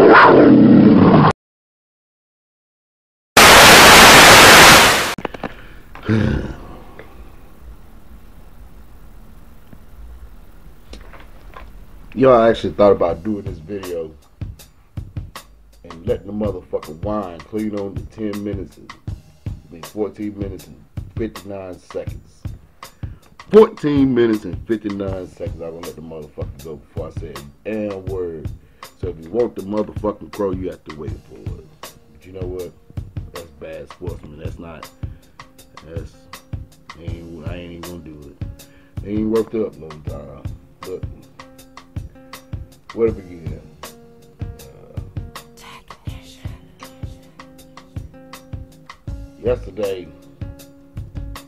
Yo, I actually thought about doing this video and letting the motherfucker whine clean on to 10 minutes, I mean 14 minutes and 59 seconds. 14 minutes and 59 seconds. I'm gonna let the motherfucker go before I say a damn word. So if you want the motherfucking crow, you have to wait for it. But you know what? That's bad sportsman. I ain't even gonna do it. It ain't worth the upload time. But where to begin? Yesterday,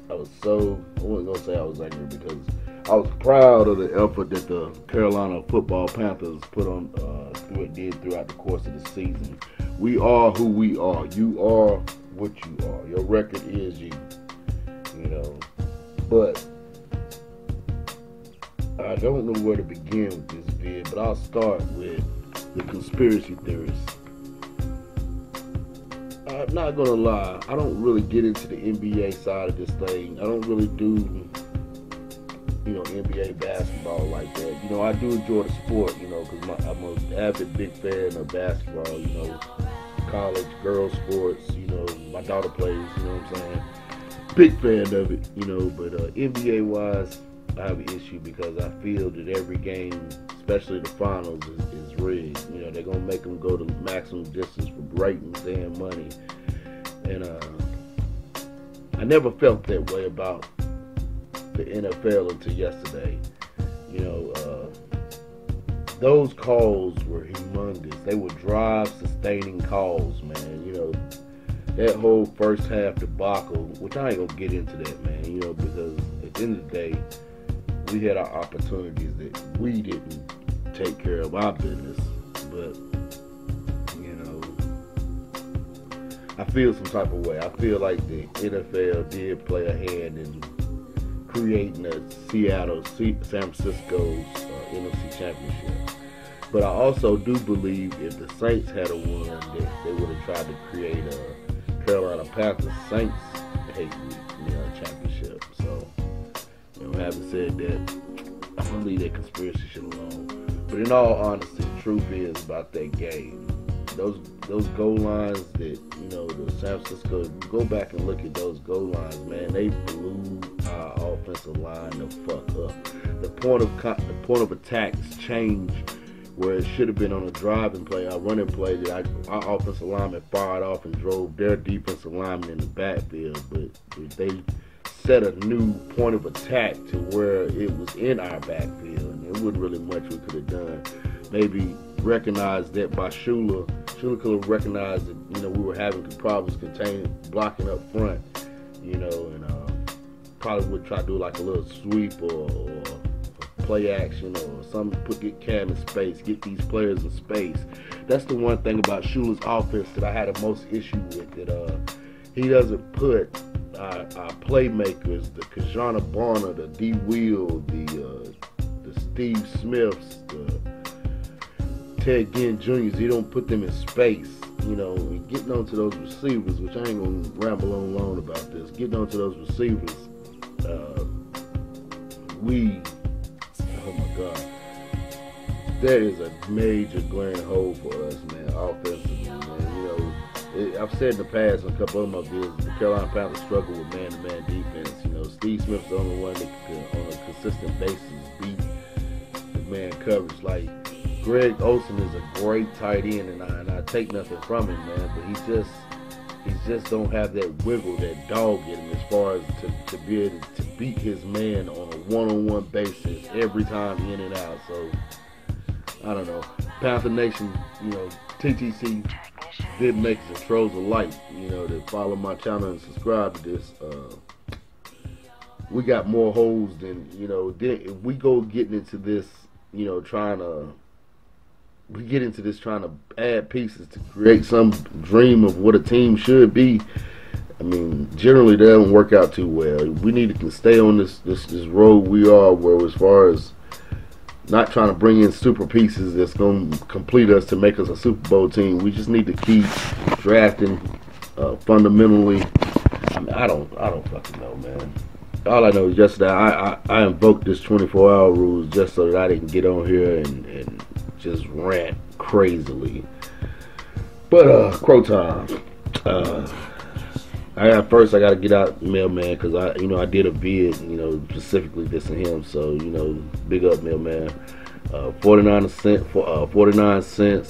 I wasn't gonna say I was angry because I was proud of the effort that the Carolina Football Panthers put on, did throughout the course of the season. We are who we are. You are what you are. Your record is you. You know, but I don't know where to begin with this vid, but I'll start with the conspiracy theorists. I'm not gonna lie, I don't really get into the NBA side of this thing. I don't really do, NBA basketball like that. I do enjoy the sport, because I'm an avid big fan of basketball, college, girls sports, my daughter plays, you know what I'm saying? Big fan of it, but NBA wise, I have an issue because I feel that every game, especially the finals, is rigged. They're going to make them go to maximum distance for ratings and money. And I never felt that way about the NFL until yesterday. Those calls were humongous. They were drive-sustaining calls, man. That whole first half debacle, which I ain't going to get into that, man, because at the end of the day, we had our opportunities that we didn't take care of our business. But, I feel some type of way. I feel like the NFL did play a hand in creating a San Francisco's NFC Championship. But I also do believe if the Saints had a won, that they would have tried to create a Carolina Panthers Saints championship. So, having said that, I'm gonna leave that conspiracy shit alone. But in all honesty, the truth is about that game. Those goal lines that the San Francisco, go back and look at those goal lines, man. They blew our offensive line the fuck up. The point of attack changed where it should have been on a driving play, a running play that our offensive lineman fired off and drove their defensive lineman in the backfield. But they set a new point of attack to where it was in our backfield, and there wasn't really much we could have done. Maybe recognize that by Shula could have recognized that we were having problems blocking up front, and probably would try to do like a little sweep or play action or something, get Cam in space, get these players in space. That's the one thing about Shula's offense that I had the most issue with, that he doesn't put our playmakers, the Kajana Barner, the D. Will, the Steve Smiths, the Ted Ginn Jr.'s, he don't put them in space, and getting onto those receivers, which I ain't gonna ramble on long about this, getting onto those receivers, oh my God, that is a major glaring hole for us, man, offensively, man. I've said in the past in a couple of my videos, the Carolina Panthers struggle with man-to-man defense. Steve Smith's the only one that can, on a consistent basis, beat the man coverage. Like, Greg Olsen is a great tight end, and I take nothing from him, man, but he just don't have that wiggle, that dog in him as far as to be able to beat his man on a one-on-one basis every time in and out. So, I don't know. Panther Nation, TTC, vid makers and trolls alike, that follow my channel and subscribe to this. We got more holes than, if we go getting into this, trying to add pieces to create some dream of what a team should be. I mean, generally that doesn't work out too well. We need to stay on this road we are, where as far as not trying to bring in super pieces that's going to complete us to make us a Super Bowl team. We just need to keep drafting fundamentally. I mean, I don't fucking know, man. All I know is yesterday I invoked this 24-hour rule just so that I didn't get on here and just rant crazily. But crow time. I got to get out Mailman because I did a vid, specifically dissing him. So big up Mailman. 49 cents,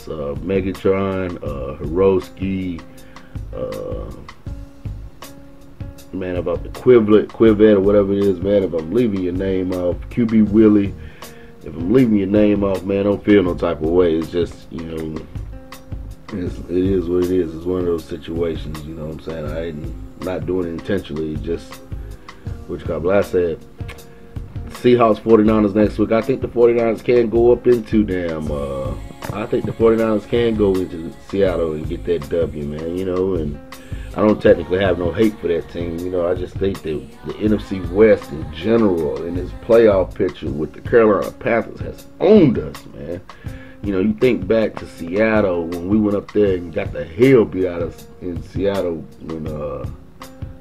Megatron, Hiroski, man, about the Quivette or whatever it is, man. If I'm leaving your name off, QB Willie. If I'm leaving your name off, man, don't feel no type of way. It's just, it is what it is. It's one of those situations, you know what I'm saying? I'm not doing it intentionally. Just, I said, Seahawks 49ers next week. I think the 49ers can go up into I think the 49ers can go into Seattle and get that W, man, and I don't technically have no hate for that team. I just think that the NFC West in general in this playoff picture with the Carolina Panthers has owned us, man. You think back to Seattle when we went up there and got the hell beat out of us in Seattle when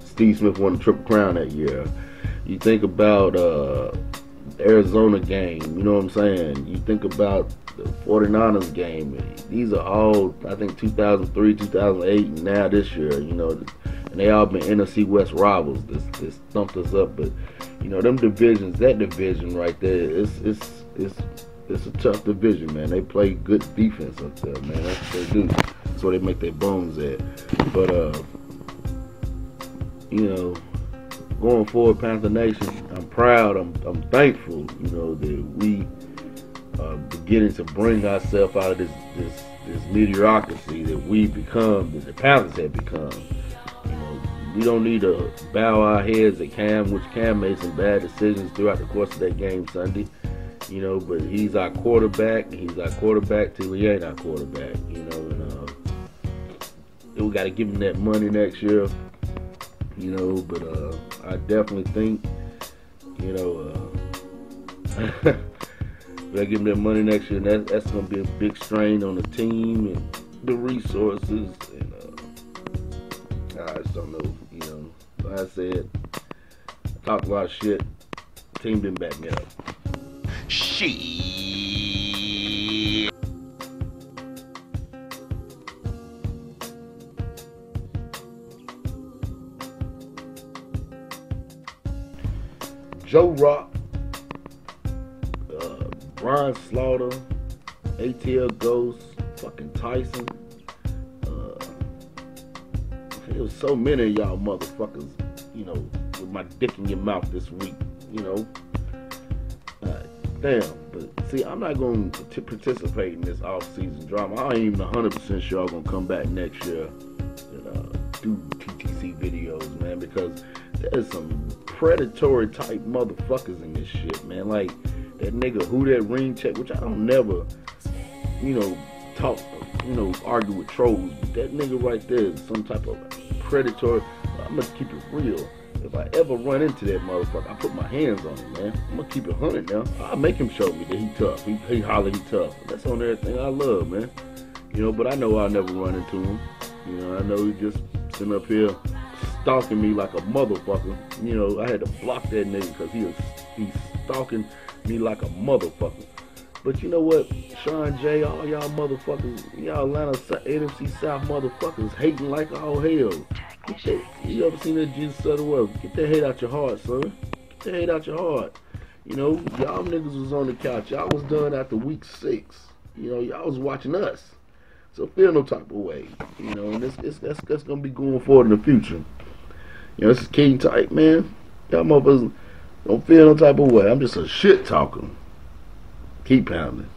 Steve Smith won the Triple Crown that year. You think about the Arizona game, you know what I'm saying? You think about the 49ers game. These are all, I think, 2003, 2008, and now this year, and they all been NFC West rivals. This thumped us up, but them divisions, that division right there, it's a tough division, man. They play good defense up there, man. That's what they do. That's where they make their bones at. But going forward, Panther Nation, I'm proud. I'm thankful, that we are beginning to bring ourselves out of this mediocrity that we've become, that the Panthers have become. We don't need to bow our heads at Cam, which Cam made some bad decisions throughout the course of that game Sunday. But he's our quarterback. He's our quarterback till he ain't our quarterback. And we got to give him that money next year. But I definitely think, we got to give him that money next year. And that's going to be a big strain on the team and the resources. And I just don't know. Like I said, I talked a lot of shit. The team didn't back me up. Joe Rock, Brian Slaughter, ATL Ghost, fucking Tyson. There was so many of y'all motherfuckers, with my dick in your mouth this week, Damn, but see, I'm not going to participate in this off-season drama. I ain't even 100% sure I'm going to come back next year and do TTC videos, man, because there's some predatory type motherfuckers in this shit, man. Like that nigga who that ring check, which I don't never, talk, argue with trolls. But that nigga right there is some type of predatory. I'm going to keep it real. If I ever run into that motherfucker, I put my hands on him, man. I'm gonna keep it 100 now. I'll make him show me that he tough. He holler he tough. That's on everything I love, man. But I know I'll never run into him. I know he just sitting up here stalking me like a motherfucker. I had to block that nigga because he's stalking me like a motherfucker. But you know what? Sean J, all y'all motherfuckers, y'all Atlanta NFC South motherfuckers hating like all hell. You ever seen that Jesus of the world? Get that hate out your heart, son. Get that hate out your heart. Y'all niggas was on the couch. Y'all was done after week 6. Y'all was watching us. So feel no type of way. And that's gonna be going forward in the future. This is KingTyke, man. Y'all motherfuckers don't feel no type of way. I'm just a shit talker. Keep pounding.